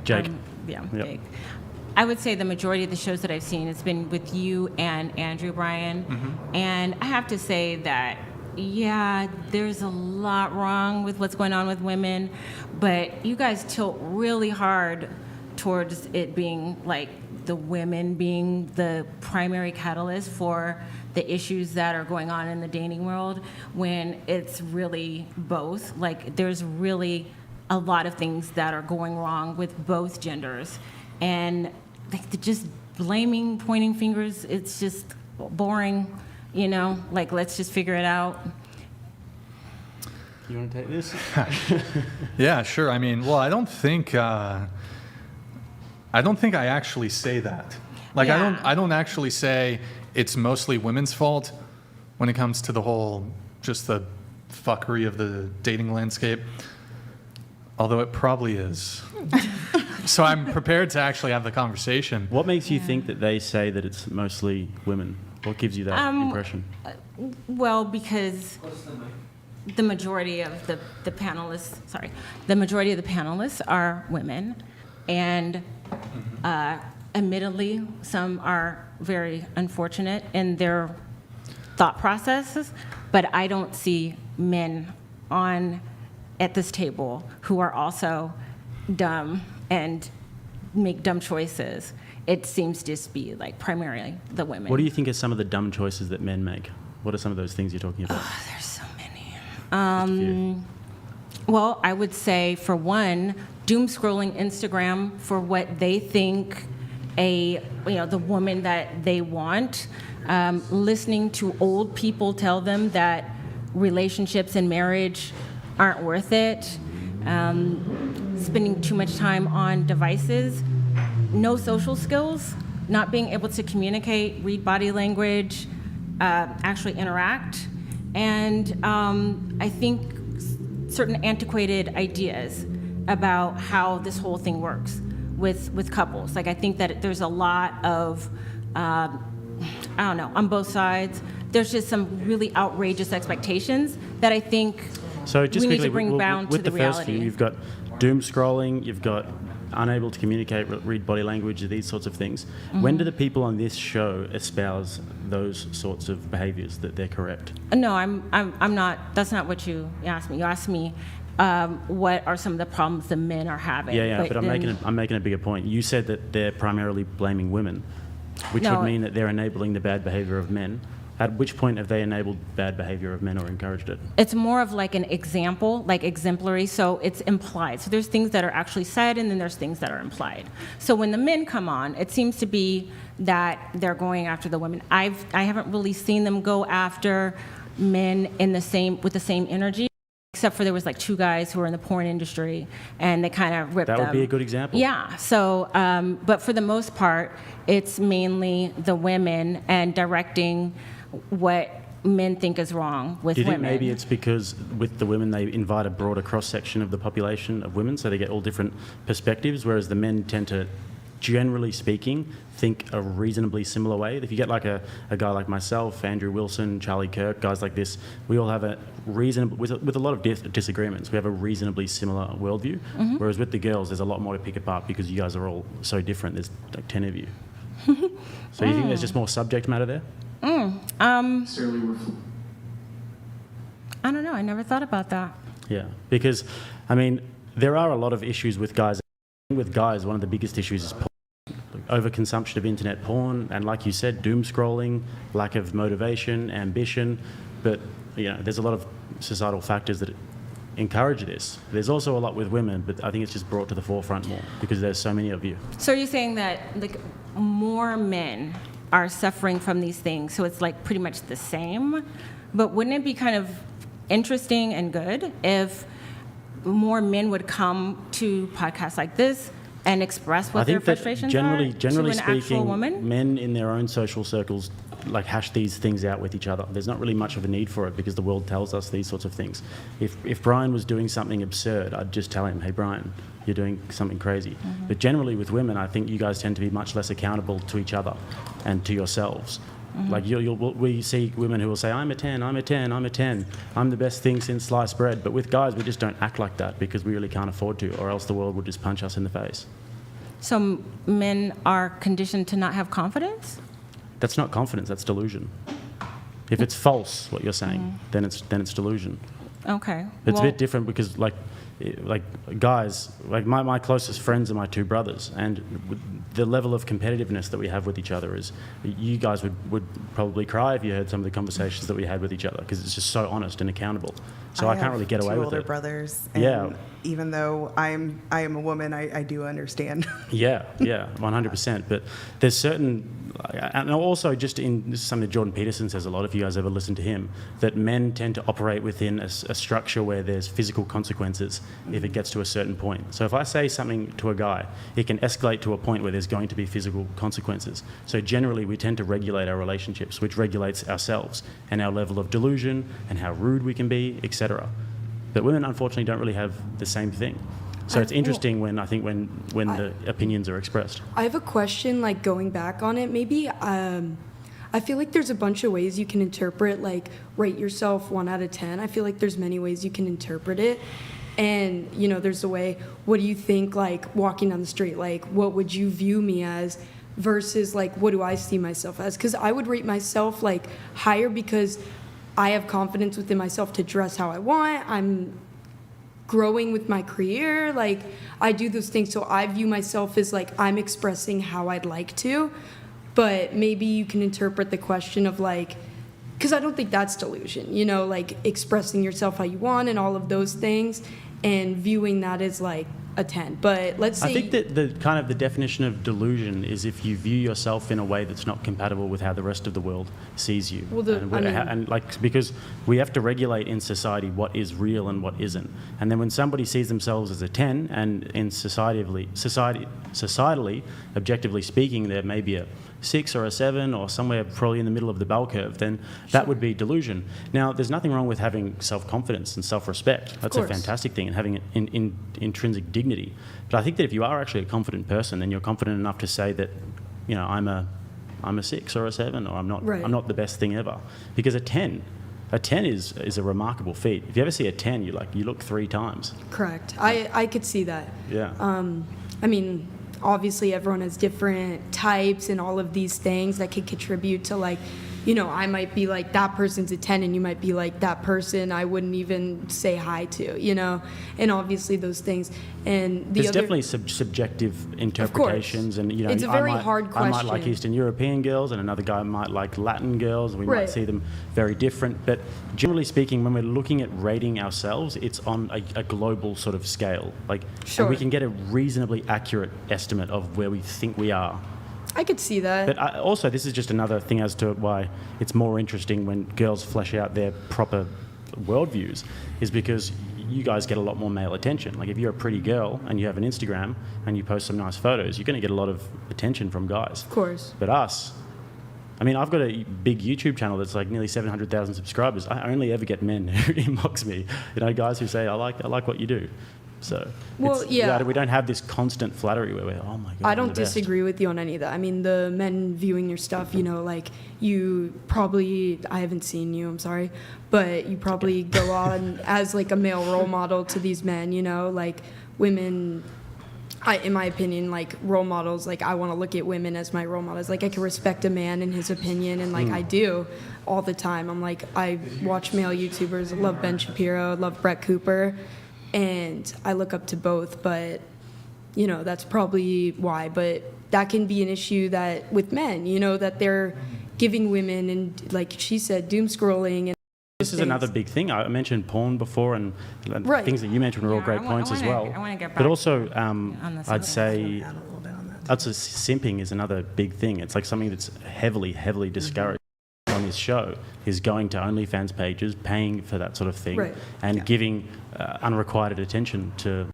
Jake. Yeah, Yep. Jake. I would say the majority of the shows that I've seen has been with you and Andrew Bryan. And I have to say that, yeah, there's a lot wrong with what's going on with women, but you guys tilt really hard towards it being like the women being the primary catalyst for the issues that are going on in the dating world, when it's really both. Like, there's really a lot of things that are going wrong with both genders. And like, just blaming, pointing fingers, it's just boring, you know? Like, let's just figure it out. You want to take this? Yeah, sure. I mean, well, I don't think I actually say that. Like, Yeah. I don't actually say it's mostly women's fault when it comes to the whole, just the fuckery of the dating landscape. Although it probably is. So I'm prepared to actually have the conversation. What makes you think that they say that it's mostly women? What gives you that impression? Well, because the majority of the panelists, the majority of the panelists are women, and admittedly, some are very unfortunate in their thought processes, but I don't see men at this table who are also dumb and make dumb choices. It seems to just be like primarily the women. What do you think are some of the dumb choices that men make? What are some of those things you're talking about? Oh, there's so many. Just a few. Well, I would say, for one, doom scrolling Instagram for what they think the woman that they want. Listening to old people tell them that relationships and marriage aren't worth it. Spending too much time on devices. No social skills. Not being able to communicate, read body language, actually interact. And I think certain antiquated ideas about how this whole thing works with couples. Like, I think that there's a lot of, I don't know, on both sides, there's just some really outrageous expectations that I think So just we need quickly, to bring down to with the the first reality. few, you've got doom scrolling, you've got unable to communicate, read body language, these sorts of things. When do the people on this show espouse those sorts of behaviours, that they're correct? No, I'm not. That's not what you asked me. You asked me what are some of the problems the men are having. Yeah, but then- I'm making a bigger point. You said that they're primarily blaming women, which No. would mean that they're enabling the bad behaviour of men. At which point have they enabled bad behaviour of men or encouraged it? It's more of like an example, like exemplary, so it's implied. So there's things that are actually said, and then there's things that are implied. So when the men come on, it seems to be that they're going after the women. I haven't really seen them go after men with the same energy, except for there was like two guys who were in the porn industry, and they kind of ripped them. That would be a good example. Yeah. So, but for the most part, it's mainly the women and directing what men think is wrong with Do you women. think maybe it's because with the women they invite a broader cross-section of the population of women, so they get all different perspectives, whereas the men tend to, generally speaking, think a reasonably similar way? If you get like a guy like myself, Andrew Wilson, Charlie Kirk, guys like this, we all have a reasonable, with a lot of disagreements, we have a reasonably similar worldview, whereas with the girls there's a lot more to pick apart because you guys are all so different. There's like 10 of you. So you think there's just more subject matter there? I don't know. I never thought about that. Yeah, because, I mean, there are a lot of issues with guys. With guys, one of the biggest issues is porn, overconsumption of internet porn, and like you said, doom scrolling, lack of motivation, ambition. But, there's a lot of societal factors that encourage this. There's also a lot with women, but I think it's just brought to the forefront more because there's so many of you. So you're saying that like more men are suffering from these things, so it's like pretty much the same. But wouldn't it be kind of interesting and good if more men would come to podcasts like this and express what their frustrations generally are to an actual speaking, woman? men in their own social circles like hash these things out with each other. There's not really much of a need for it because the world tells us these sorts of things. If Brian was doing something absurd, I'd just tell him, hey Brian, you're doing something crazy. But generally with women, I think you guys tend to be much less accountable to each other and to yourselves. Like we see women who will say, I'm a 10, I'm a 10, I'm a 10, I'm the best thing since sliced bread. But with guys, we just don't act like that because we really can't afford to, or else the world would just punch us in the face. So men are conditioned to not have confidence? That's not confidence, that's delusion. If it's false, what you're saying, then it's delusion. Okay. It's a bit different because, like guys, like my closest friends are my two brothers, and the level of competitiveness that we have with each other is, you guys would probably cry if you heard some of the conversations that we had with each other, because it's just so honest and accountable. So I can't really get away with it. I have 2 older brothers, and Yeah. even though I am a woman, I do understand. Yeah, 100%. But there's certain, and also just in, this is something that Jordan Peterson says a lot, if you guys ever listen to him, that men tend to operate within a structure where there's physical consequences if it gets to a certain point. So if I say something to a guy, it can escalate to a point where there's going to be physical consequences. So generally we tend to regulate our relationships, which regulates ourselves and our level of delusion and how rude we can be, etc. But women, unfortunately, don't really have the same thing. So it's interesting when the opinions are expressed. I have a question, like going back on it. Maybe I feel like there's a bunch of ways you can interpret, like rate yourself 1 out of 10. I feel like there's many ways you can interpret it. And, there's a way, what do you think, like walking down the street, like what would you view me as versus like what do I see myself as? Because I would rate myself like higher because I have confidence within myself to dress how I want. I'm growing with my career. Like I do those things. So I view myself as like I'm expressing how I'd like to. But maybe you can interpret the question of like, because I don't think that's delusion, like expressing yourself how you want and all of those things and viewing that as like a 10. But let's say... I think that the definition of delusion is if you view yourself in a way that's not compatible with how the rest of the world sees you. Well, because we have to regulate in society what is real and what isn't. And then when somebody sees themselves as a 10, and in societally, objectively speaking, there may be a 6 or a 7 or somewhere probably in the middle of the bell curve, then that would be delusion. Now, there's nothing wrong with having self-confidence and self-respect. That's a fantastic thing, and having intrinsic dignity. But I think that if you are actually a confident person, then you're confident enough to say that, I'm a 6 or a 7, or I'm not the best thing ever. Because a 10 is a remarkable feat. If you ever see a 10, you look 3 times. Correct. I could see that. Yeah. I mean, obviously everyone has different types and all of these things that could contribute to like, I might be like that person's a 10 and you might be like that person I wouldn't even say hi to, and obviously those things. And there's definitely subjective interpretations, and it's a very hard question. I might like Eastern European girls, and another guy might like Latin girls, and we might see them very different. But generally speaking, when we're looking at rating ourselves, it's on a global sort of scale, and we can get a reasonably accurate estimate of where we think we are. I could see that. But also, this is just another thing as to why it's more interesting when girls flesh out their proper worldviews, is because you guys get a lot more male attention. Like if you're a pretty girl and you have an Instagram and you post some nice photos, you're going to get a lot of attention from guys. Of course. But us, I mean, I've got a big YouTube channel that's like nearly 700,000 subscribers. I only ever get men who inbox me, guys who say, I like what you do. So, we don't have this constant flattery where we're, oh my God, I don't disagree with you on any of that. I mean, the men viewing your stuff, like you probably, I haven't seen you, I'm sorry, but you probably go on as like a male role model to these men, like women, in my opinion, like role models, like I want to look at women as my role models. Like I can respect a man and his opinion, and like I do all the time. I'm like, I watch male YouTubers, I love Ben Shapiro, I love Brett Cooper, and I look up to both, but that's probably why. But that can be an issue that with men, that they're giving women, and like she said, doom scrolling. And this is another big thing. I mentioned porn before, and things that you mentioned were all great points as well. I want to get back. But also, I'd Add say a little bit on that. that's simping is another big thing. It's like something that's heavily discouraged on this show is going to OnlyFans pages, paying for that sort of thing, and giving unrequited attention to